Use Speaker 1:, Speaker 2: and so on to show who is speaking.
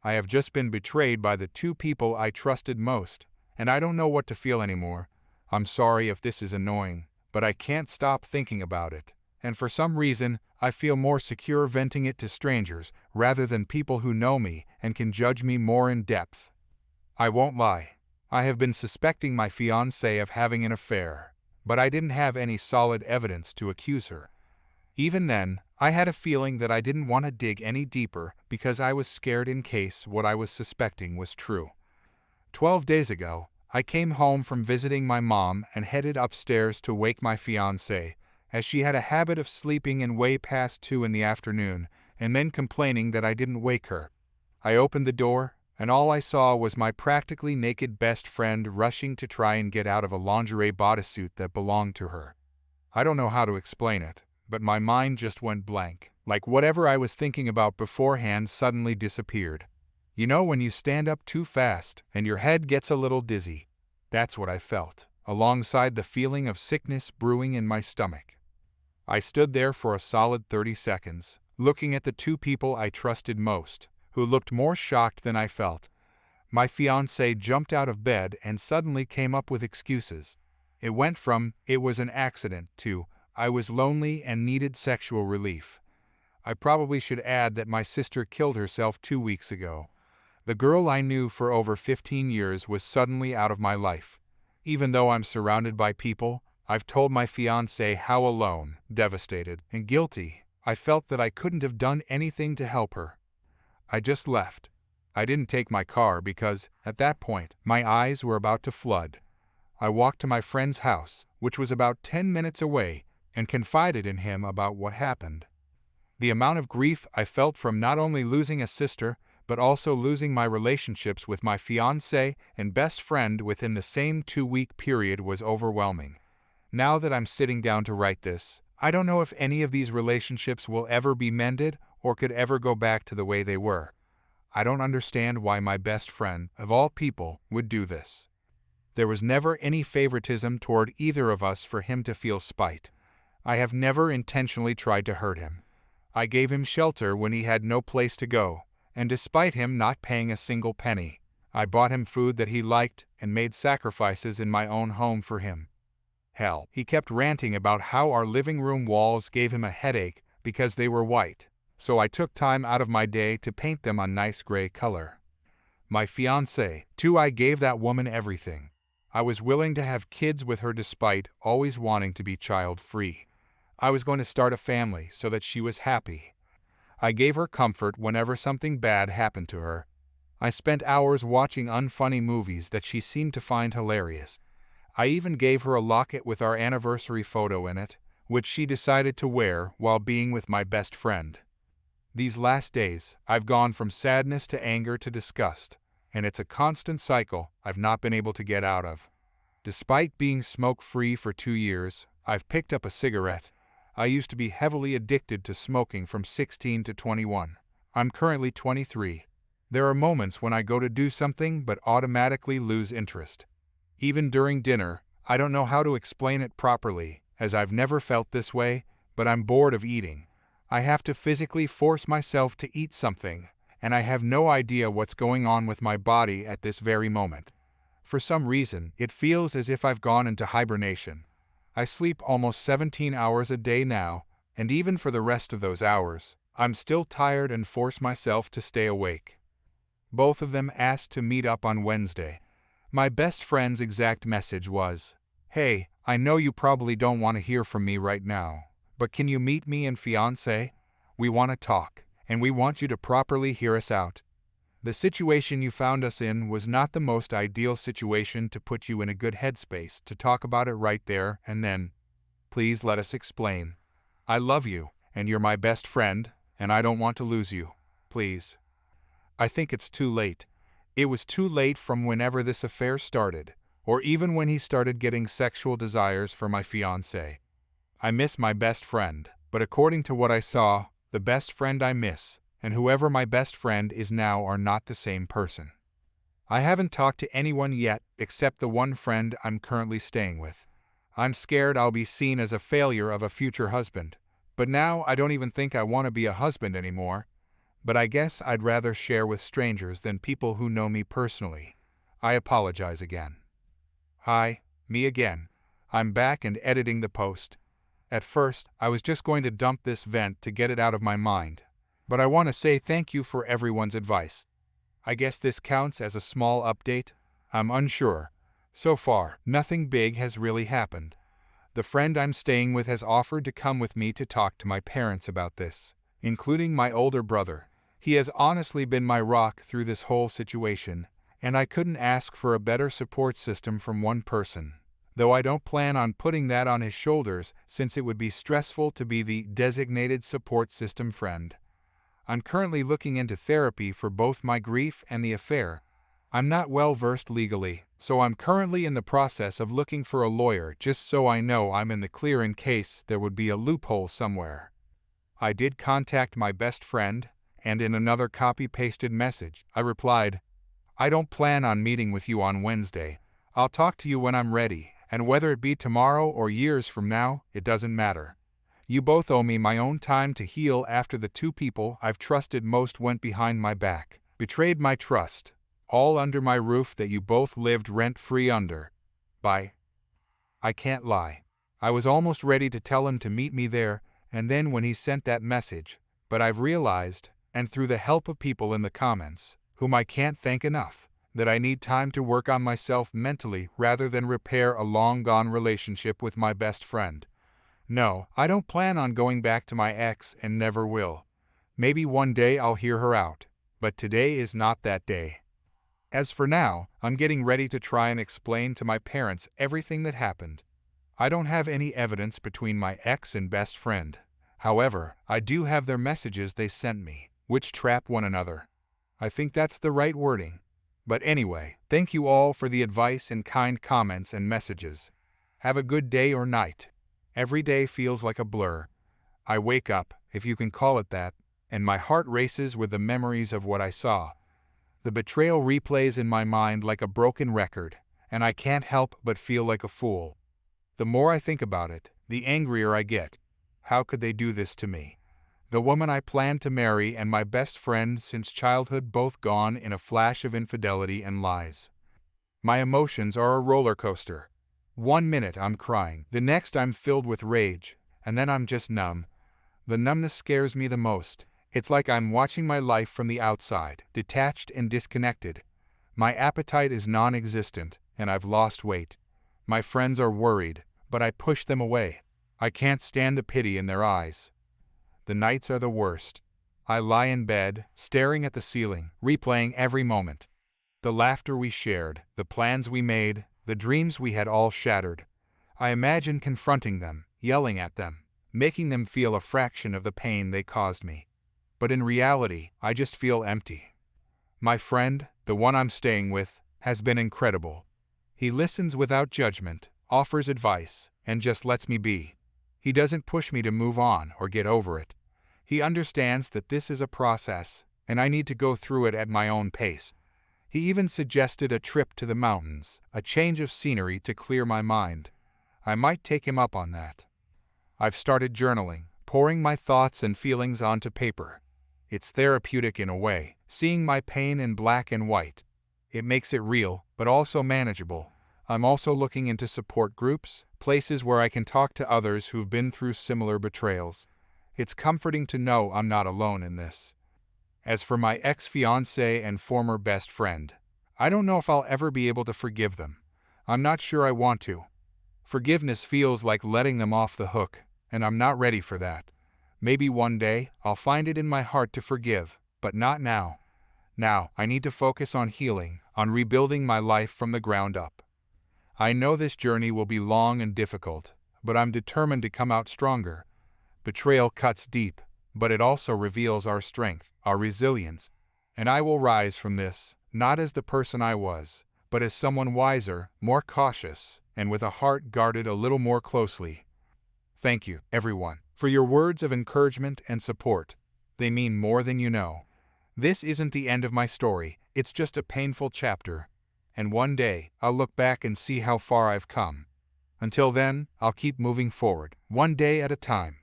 Speaker 1: I have just been betrayed by the two people I trusted most, and I don't know what to feel anymore. I'm sorry if this is annoying, but I can't stop thinking about it. And for some reason, I feel more secure venting it to strangers rather than people who know me and can judge me more in depth. I won't lie. I have been suspecting my fiancée of having an affair, but I didn't have any solid evidence to accuse her. Even then, I had a feeling that I didn't want to dig any deeper because I was scared in case what I was suspecting was true. 12 days ago, I came home from visiting my mom and headed upstairs to wake my fiancée, as she had a habit of sleeping in way past 2 in the afternoon and then complaining that I didn't wake her. I opened the door, and all I saw was my practically naked best friend rushing to try and get out of a lingerie bodysuit that belonged to her. I don't know how to explain it, but my mind just went blank, like whatever I was thinking about beforehand suddenly disappeared. You know when you stand up too fast and your head gets a little dizzy? That's what I felt, alongside the feeling of sickness brewing in my stomach. I stood there for a solid 30 seconds, looking at the two people I trusted most, who looked more shocked than I felt. My fiancée jumped out of bed and suddenly came up with excuses. It went from, "it was an accident," to, "I was lonely and needed sexual relief." I probably should add that my sister killed herself 2 weeks ago. The girl I knew for over 15 years was suddenly out of my life. Even though I'm surrounded by people, I've told my fiancée how alone, devastated, and guilty I felt that I couldn't have done anything to help her. I just left. I didn't take my car because, at that point, my eyes were about to flood. I walked to my friend's house, which was about 10 minutes away, and confided in him about what happened. The amount of grief I felt from not only losing a sister, but also losing my relationships with my fiancé and best friend within the same 2-week period was overwhelming. Now that I'm sitting down to write this, I don't know if any of these relationships will ever be mended or could ever go back to the way they were. I don't understand why my best friend, of all people, would do this. There was never any favoritism toward either of us for him to feel spite. I have never intentionally tried to hurt him. I gave him shelter when he had no place to go, and despite him not paying a single penny, I bought him food that he liked and made sacrifices in my own home for him. Hell, he kept ranting about how our living room walls gave him a headache because they were white, so I took time out of my day to paint them a nice gray color. My fiancée, too, I gave that woman everything. I was willing to have kids with her despite always wanting to be child-free. I was going to start a family so that she was happy. I gave her comfort whenever something bad happened to her. I spent hours watching unfunny movies that she seemed to find hilarious. I even gave her a locket with our anniversary photo in it, which she decided to wear while being with my best friend. These last days, I've gone from sadness to anger to disgust, and it's a constant cycle I've not been able to get out of. Despite being smoke-free for 2 years, I've picked up a cigarette. I used to be heavily addicted to smoking from 16 to 21. I'm currently 23. There are moments when I go to do something but automatically lose interest. Even during dinner, I don't know how to explain it properly, as I've never felt this way, but I'm bored of eating. I have to physically force myself to eat something, and I have no idea what's going on with my body at this very moment. For some reason, it feels as if I've gone into hibernation. I sleep almost 17 hours a day now, and even for the rest of those hours, I'm still tired and force myself to stay awake. Both of them asked to meet up on Wednesday. My best friend's exact message was, "Hey, I know you probably don't want to hear from me right now, but can you meet me and fiancé? We want to talk, and we want you to properly hear us out. The situation you found us in was not the most ideal situation to put you in a good headspace to talk about it right there and then. Please let us explain. I love you, and you're my best friend, and I don't want to lose you. Please." I think it's too late. It was too late from whenever this affair started, or even when he started getting sexual desires for my fiancée. I miss my best friend, but according to what I saw, the best friend I miss, and whoever my best friend is now are not the same person. I haven't talked to anyone yet except the one friend I'm currently staying with. I'm scared I'll be seen as a failure of a future husband, but now I don't even think I want to be a husband anymore. but I guess I'd rather share with strangers than people who know me personally. I apologize again. Hi, me again. I'm back and editing the post. At first, I was just going to dump this vent to get it out of my mind. But I want to say thank you for everyone's advice. I guess this counts as a small update? I'm unsure. So far, nothing big has really happened. The friend I'm staying with has offered to come with me to talk to my parents about this, including my older brother. He has honestly been my rock through this whole situation, and I couldn't ask for a better support system from one person. Though I don't plan on putting that on his shoulders, since it would be stressful to be the designated support system friend. I'm currently looking into therapy for both my grief and the affair. I'm not well versed legally, so I'm currently in the process of looking for a lawyer just so I know I'm in the clear in case there would be a loophole somewhere. I did contact my best friend, and in another copy-pasted message, I replied, "I don't plan on meeting with you on Wednesday. I'll talk to you when I'm ready, and whether it be tomorrow or years from now, it doesn't matter. You both owe me my own time to heal after the two people I've trusted most went behind my back, betrayed my trust, all under my roof that you both lived rent-free under. Bye." I can't lie. I was almost ready to tell him to meet me there, and then when he sent that message, but I've realized, and through the help of people in the comments, whom I can't thank enough, that I need time to work on myself mentally rather than repair a long-gone relationship with my best friend. No, I don't plan on going back to my ex and never will. Maybe one day I'll hear her out, but today is not that day. As for now, I'm getting ready to try and explain to my parents everything that happened. I don't have any evidence between my ex and best friend. However, I do have their messages they sent me, which trap one another. I think that's the right wording. But anyway, thank you all for the advice and kind comments and messages. Have a good day or night. Every day feels like a blur. I wake up, if you can call it that, and my heart races with the memories of what I saw. The betrayal replays in my mind like a broken record, and I can't help but feel like a fool. The more I think about it, the angrier I get. How could they do this to me? The woman I planned to marry and my best friend since childhood both gone in a flash of infidelity and lies. My emotions are a roller coaster. 1 minute I'm crying, the next I'm filled with rage, and then I'm just numb. The numbness scares me the most. It's like I'm watching my life from the outside, detached and disconnected. My appetite is non-existent, and I've lost weight. My friends are worried, but I push them away. I can't stand the pity in their eyes. The nights are the worst. I lie in bed, staring at the ceiling, replaying every moment. The laughter we shared, the plans we made, the dreams we had all shattered. I imagine confronting them, yelling at them, making them feel a fraction of the pain they caused me. But in reality, I just feel empty. My friend, the one I'm staying with, has been incredible. He listens without judgment, offers advice, and just lets me be. He doesn't push me to move on or get over it. He understands that this is a process, and I need to go through it at my own pace. He even suggested a trip to the mountains, a change of scenery to clear my mind. I might take him up on that. I've started journaling, pouring my thoughts and feelings onto paper. It's therapeutic in a way, seeing my pain in black and white. It makes it real, but also manageable. I'm also looking into support groups, places where I can talk to others who've been through similar betrayals. It's comforting to know I'm not alone in this. As for my ex-fiancé and former best friend, I don't know if I'll ever be able to forgive them. I'm not sure I want to. Forgiveness feels like letting them off the hook, and I'm not ready for that. Maybe one day I'll find it in my heart to forgive, but not now. Now, I need to focus on healing, on rebuilding my life from the ground up. I know this journey will be long and difficult, but I'm determined to come out stronger. Betrayal cuts deep, but it also reveals our strength, our resilience, and I will rise from this, not as the person I was, but as someone wiser, more cautious, and with a heart guarded a little more closely. Thank you, everyone, for your words of encouragement and support. They mean more than you know. This isn't the end of my story, it's just a painful chapter. And one day, I'll look back and see how far I've come. Until then, I'll keep moving forward, one day at a time.